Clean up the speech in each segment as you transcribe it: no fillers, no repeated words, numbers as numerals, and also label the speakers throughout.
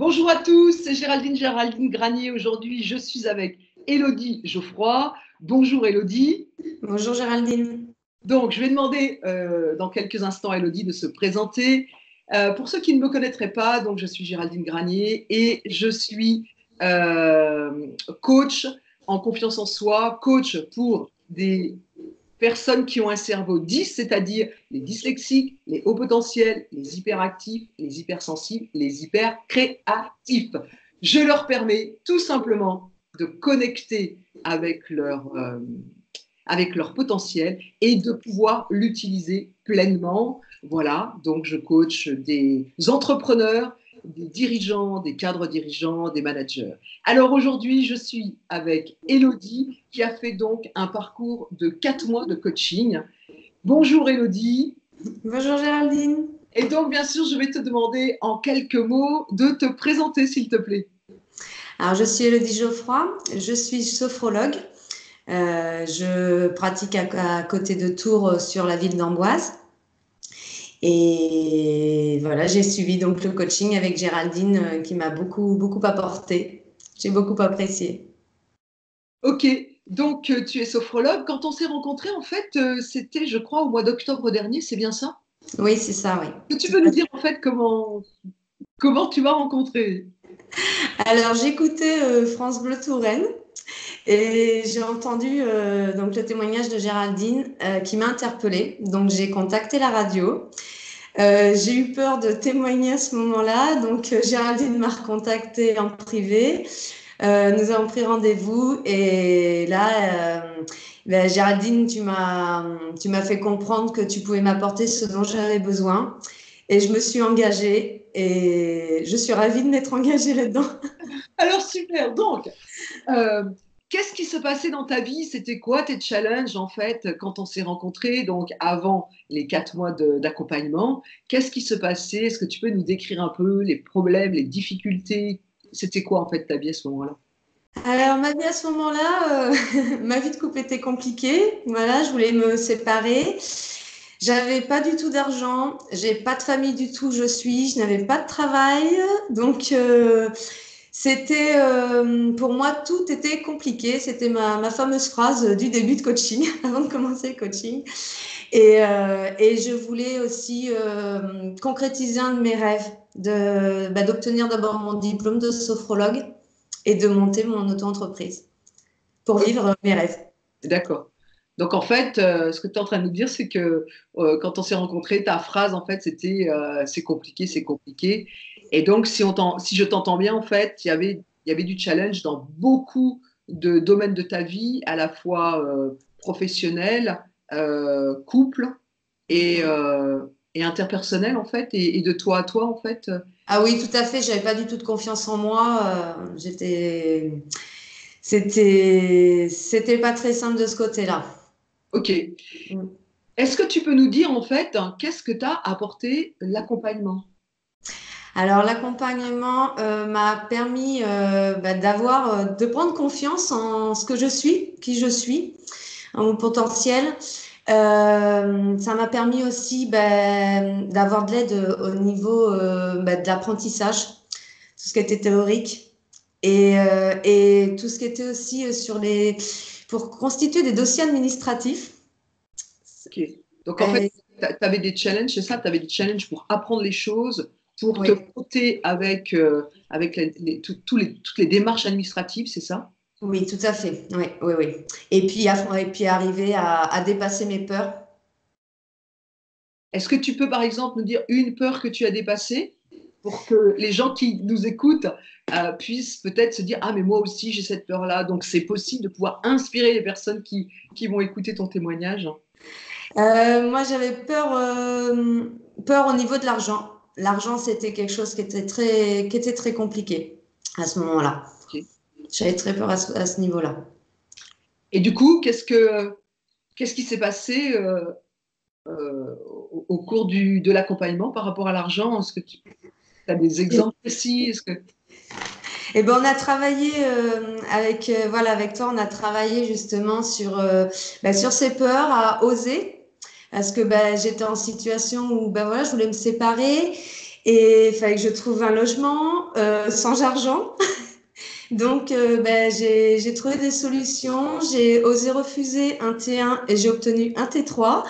Speaker 1: Bonjour à tous, c'est Géraldine Granier. Aujourd'hui, je suis avec Élodie Geoffroy. Bonjour Élodie.
Speaker 2: Bonjour Géraldine.
Speaker 1: Donc, je vais demander dans quelques instants à Élodie de se présenter. Pour ceux qui ne me connaîtraient pas, donc je suis Géraldine Granier et je suis coach en confiance en soi, coach pour des personnes qui ont un cerveau 10, c'est-à-dire les dyslexiques, les hauts potentiels, les hyperactifs, les hypersensibles, les hypercréatifs. Je leur permets tout simplement de connecter avec leur potentiel et de pouvoir l'utiliser pleinement. Voilà, donc je coach des entrepreneurs, des dirigeants, des cadres dirigeants, des managers. Alors aujourd'hui, je suis avec Élodie qui a fait donc un parcours de 4 mois de coaching. Bonjour Élodie.
Speaker 2: Bonjour Géraldine.
Speaker 1: Et donc, bien sûr, je vais te demander en quelques mots de te présenter, s'il te plaît.
Speaker 2: Alors, je suis Élodie Geoffroy, je suis sophrologue. Je pratique à côté de Tours sur la ville d'Amboise. Et voilà, j'ai suivi donc le coaching avec Géraldine qui m'a beaucoup apporté. J'ai beaucoup apprécié.
Speaker 1: Ok, donc tu es sophrologue. Quand on s'est rencontrés, en fait, c'était, je crois, au mois d'octobre dernier, c'est bien ça?
Speaker 2: Oui, c'est ça, oui.
Speaker 1: Que tu peux nous dire, en fait, comment tu m'as rencontré?
Speaker 2: Alors, j'écoutais France Bleu Touraine. Et j'ai entendu donc le témoignage de Géraldine qui m'a interpellée. Donc j'ai contacté la radio. J'ai eu peur de témoigner à ce moment-là. Donc Géraldine m'a recontactée en privé. Nous avons pris rendez-vous et là, Géraldine, tu m'as fait comprendre que tu pouvais m'apporter ce dont j'avais besoin. Et je me suis engagée et je suis ravie de m'être engagée là-dedans.
Speaker 1: Alors, super. Donc, euh, qu'est-ce qui se passait dans ta vie? C'était quoi tes challenges, en fait, quand on s'est rencontrés, donc avant les 4 mois d'accompagnement? Qu'est-ce qui se passait? Est-ce que tu peux nous décrire un peu les problèmes, les difficultés? C'était quoi, en fait, ta vie à ce moment-là?
Speaker 2: Alors, ma vie à ce moment-là, ma vie de couple était compliquée. Voilà, je voulais me séparer. J'avais pas du tout d'argent. J'ai pas de famille du tout. Je n'avais pas de travail. Donc, c'était, pour moi, tout était compliqué. C'était ma fameuse phrase du début de coaching, avant de commencer le coaching. Et je voulais aussi concrétiser un de mes rêves, d'obtenir d'abord mon diplôme de sophrologue et de monter mon auto-entreprise pour vivre mes rêves.
Speaker 1: D'accord. Donc en fait, ce que tu es en train de nous dire, c'est que quand on s'est rencontrés, ta phrase, en fait, c'était c'est compliqué, c'est compliqué. Et donc, si je t'entends bien, en fait, il y avait du challenge dans beaucoup de domaines de ta vie, à la fois professionnel, couple et interpersonnel, en fait, et de toi à toi, en fait.
Speaker 2: Ah oui, tout à fait. J'avais pas du tout de confiance en moi. C'était pas très simple de ce côté-là.
Speaker 1: OK.
Speaker 2: Mm.
Speaker 1: Est-ce que tu peux nous dire, en fait, qu'est-ce que t'a apporté l'accompagnement?
Speaker 2: Alors l'accompagnement m'a permis de prendre confiance en ce que je suis, qui je suis, en mon potentiel. Ça m'a permis aussi d'avoir de l'aide au niveau de l'apprentissage, tout ce qui était théorique et tout ce qui était aussi pour constituer des dossiers administratifs.
Speaker 1: Ok. Donc, en fait, tu avais des challenges, c'est ça? Tu avais des challenges pour apprendre les choses, pour te
Speaker 2: Oui,
Speaker 1: frotter avec toutes les démarches administratives, c'est ça?
Speaker 2: oui, tout à fait. Oui, oui, oui. Et puis arriver à dépasser mes peurs.
Speaker 1: Est-ce que tu peux, par exemple, nous dire une peur que tu as dépassée pour que les gens qui nous écoutent puissent peut-être se dire, ah, mais moi aussi, j'ai cette peur-là. Donc, c'est possible de pouvoir inspirer les personnes qui vont écouter ton témoignage.
Speaker 2: Moi, j'avais peur au niveau de l'argent. L'argent, c'était quelque chose qui était très compliqué à ce moment-là.
Speaker 1: Ok.
Speaker 2: J'avais très peur à ce niveau-là.
Speaker 1: Et du coup, qu'est-ce qui s'est passé au cours de l'accompagnement par rapport à l'argent? Est-ce que tu as des exemples précis?
Speaker 2: Et ben, on a travaillé avec toi, on a travaillé justement sur ces peurs à oser. Parce que j'étais en situation où voilà, je voulais me séparer Et il fallait que je trouve un logement sans argent. Donc, j'ai trouvé des solutions. J'ai osé refuser un T1 et j'ai obtenu un T3.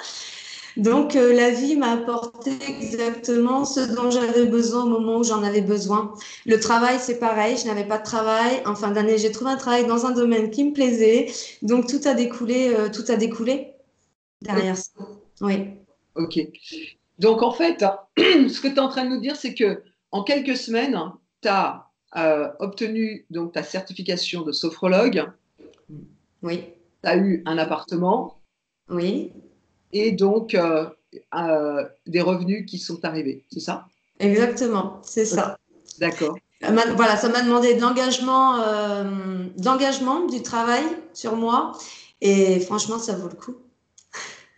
Speaker 2: Donc, la vie m'a apporté exactement ce dont j'avais besoin au moment où j'en avais besoin. Le travail, c'est pareil. Je n'avais pas de travail. En fin d'année, j'ai trouvé un travail dans un domaine qui me plaisait. Donc, tout a découlé derrière ça. Oui.
Speaker 1: Ok. Donc, en fait, ce que tu es en train de nous dire, c'est que en quelques semaines, tu as obtenu donc, ta certification de sophrologue,
Speaker 2: Oui.
Speaker 1: tu as eu un appartement
Speaker 2: Oui.
Speaker 1: et donc des revenus qui sont arrivés, c'est ça?
Speaker 2: Exactement. C'est
Speaker 1: Ok.
Speaker 2: ça.
Speaker 1: D'accord.
Speaker 2: Voilà, ça m'a demandé d'engagement du travail sur moi. Et franchement, ça vaut le coup.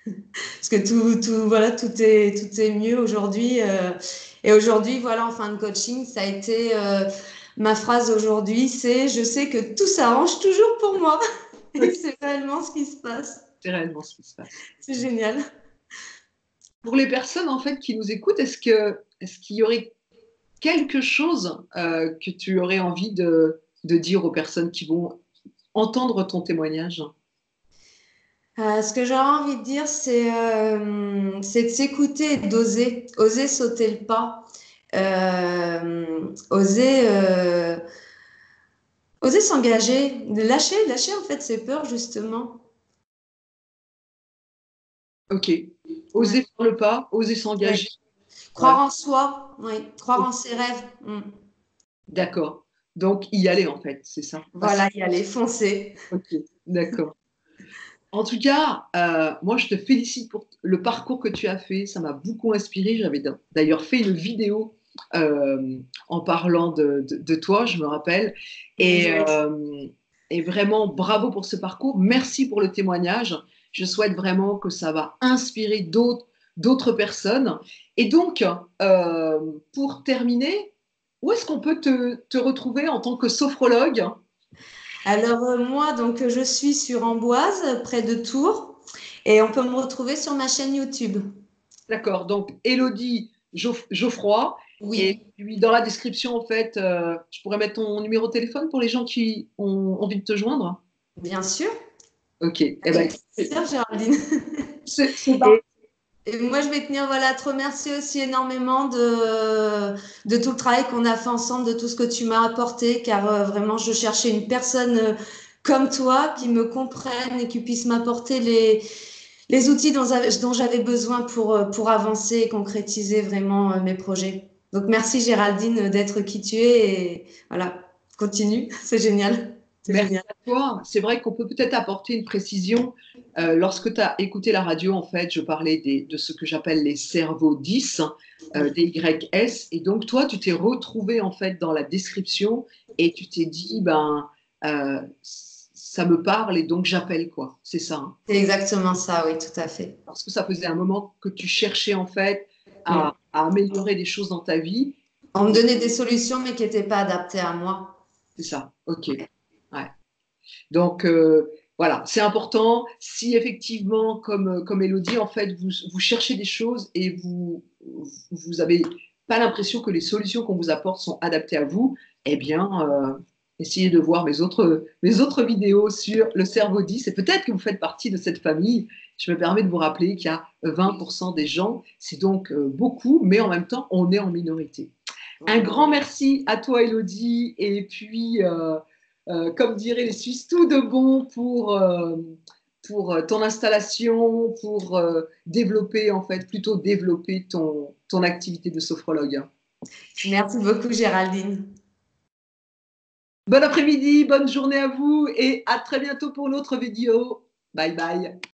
Speaker 2: Parce que voilà, tout est mieux aujourd'hui. Et aujourd'hui, voilà, en fin de coaching, ça a été ma phrase aujourd'hui, c'est je sais que tout s'arrange toujours pour moi. Et
Speaker 1: Ok.
Speaker 2: c'est réellement ce qui se passe.
Speaker 1: C'est réellement ce qui se passe.
Speaker 2: C'est génial.
Speaker 1: Pour les personnes en fait qui nous écoutent, est-ce qu'il y aurait quelque chose que tu aurais envie de dire aux personnes qui vont entendre ton témoignage?
Speaker 2: Ce que j'aurais envie de dire, c'est de s'écouter et d'oser, oser sauter le pas, oser, oser s'engager, de lâcher en fait ses peurs justement.
Speaker 1: Ok.
Speaker 2: Ouais.
Speaker 1: Oser faire le pas, oser
Speaker 2: Ouais.
Speaker 1: s'engager. Ouais.
Speaker 2: Croire en soi, oui, croire
Speaker 1: Ok.
Speaker 2: en ses rêves.
Speaker 1: D'accord. Donc y aller en fait, c'est ça.
Speaker 2: Voilà, y aller, foncer.
Speaker 1: Ok. D'accord. En tout cas, moi, je te félicite pour le parcours que tu as fait. Ça m'a beaucoup inspiré. J'avais d'ailleurs fait une vidéo en parlant de toi, je me rappelle. Et,
Speaker 2: Exact.
Speaker 1: et vraiment, bravo pour ce parcours. Merci pour le témoignage. Je souhaite vraiment que ça va inspirer d'autres personnes. Et donc, pour terminer, où est-ce qu'on peut te retrouver en tant que sophrologue?
Speaker 2: Alors moi, donc je suis sur Amboise, près de Tours, et on peut me retrouver sur ma chaîne YouTube.
Speaker 1: D'accord, donc Élodie Geoffroy. Et
Speaker 2: Oui,
Speaker 1: puis dans la description, en fait, je pourrais mettre ton numéro de téléphone pour les gens qui ont envie de te joindre.
Speaker 2: bien sûr.
Speaker 1: Ok, eh ben,
Speaker 2: Avec plaisir, Géraldine.
Speaker 1: c'est parti.
Speaker 2: Et, et moi, je vais tenir voilà, à te remercier aussi énormément de tout le travail qu'on a fait ensemble, de tout ce que tu m'as apporté, car vraiment, je cherchais une personne comme toi qui me comprenne et qui puisse m'apporter les outils dont j'avais besoin pour avancer et concrétiser vraiment mes projets. Donc, merci Géraldine d'être qui tu es et voilà, continue, c'est génial. C'est
Speaker 1: Merci
Speaker 2: génial.
Speaker 1: à toi. C'est vrai qu'on peut peut-être apporter une précision. Lorsque tu as écouté la radio, en fait, je parlais de ce que j'appelle les cerveaux 10, DYS. Et donc, toi, tu t'es retrouvé, en fait, dans la description et tu t'es dit, ben, ça me parle et donc j'appelle, quoi. C'est ça, hein.
Speaker 2: C'est exactement ça, oui, tout à fait.
Speaker 1: Parce que ça faisait un moment que tu cherchais, en fait,
Speaker 2: Mm.
Speaker 1: à améliorer des choses dans ta vie.
Speaker 2: On me donnait des solutions, mais qui n'étaient pas adaptées à moi.
Speaker 1: C'est ça. OK. Ouais. Donc, voilà, c'est important. Si effectivement, comme Elodie, en fait, vous cherchez des choses et vous avez pas l'impression que les solutions qu'on vous apporte sont adaptées à vous, eh bien, essayez de voir mes autres vidéos sur le cerveau 10 et peut-être que vous faites partie de cette famille. Je me permets de vous rappeler qu'il y a 20% des gens, c'est donc beaucoup, mais en même temps, on est en minorité. Un grand merci à toi, Elodie, et puis comme diraient les Suisses, tout de bon pour ton installation, pour développer, en fait, plutôt développer ton activité de sophrologue.
Speaker 2: Merci beaucoup, Géraldine.
Speaker 1: Bon après-midi, bonne journée à vous et à très bientôt pour une autre vidéo. Bye bye.